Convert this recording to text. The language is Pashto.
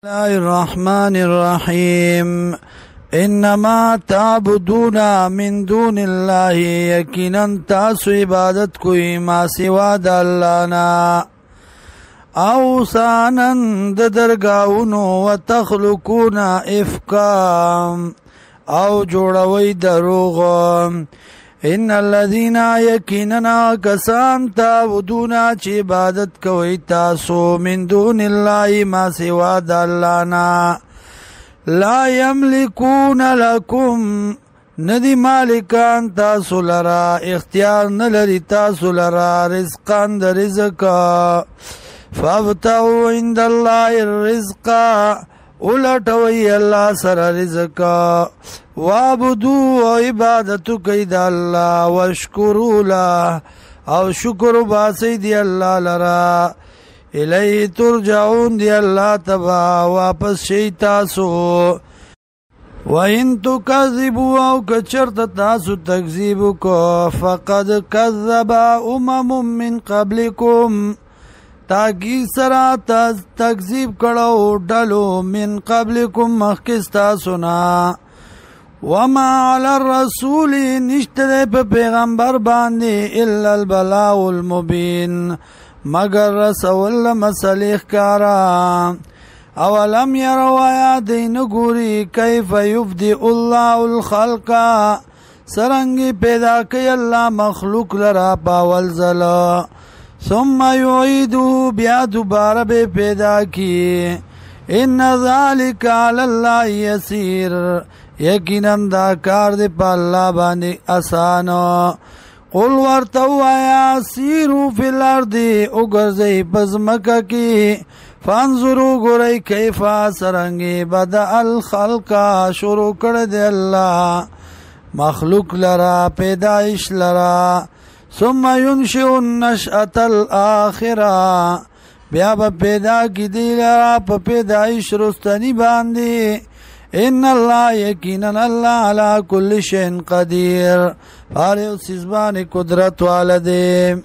الله الرحمن الرحيم انما تعبدون من دون الله یقینا تاسو عبادت کوئی ما سوا د الله نا او سانن د درگاونو وتخلقون افکا او جوړوي دروغ ان الذين يقيننا كسان تعبدون چې عبادت کوي تاسو من دون الله ما سوا د الله نا لا يملكون لكم ندی مالکان تاسو لرا اختیار نلری تاسو لرا رزقان د رزق فابتغوا عند الله الرزق اولټوي الله سره رزق وعبدوا عبادتو کید الله واشکروا له او شکر باسی دی الله لرا الیه ترجعون دی الله تبا واپس شي تاسو وَإِن تُكَذِّبُوا أَوْ كَچرت تاسو تکذیب کو فقد كذب من قبلكم تاکی سرا تکذیب کړو ډلو من قبلكم مخکستا سنا وما على الرسول نشتره په پیغمبر باندې الا البلاغ المبين مگر رسول مسلیخ کارا اولم يروا یا دین ګوري کیف يبدئ الله الخلق سرنګ پیدا کوي الله مخلوق لرا پاول زلا ثم يعيده بیا دوباره به پیدا کی ان ذلك على الله يسير یقینا دا کار دی په الله باندې آسان قل ورتو یا سیرو فی الارض وګرځي پزمکه کی فانظروا ګورئ کیف سرنګي بدأ الخلق شروع کړ دی الله مخلوق لرا پیدائش لرا ثم ينشئ النشأة الآخرة بیا به پیدا کی دی لرا په پیدائش رستنی باندې ان الله یقینا الله على كل شيء قدير هر یو سیزبان قدرت والده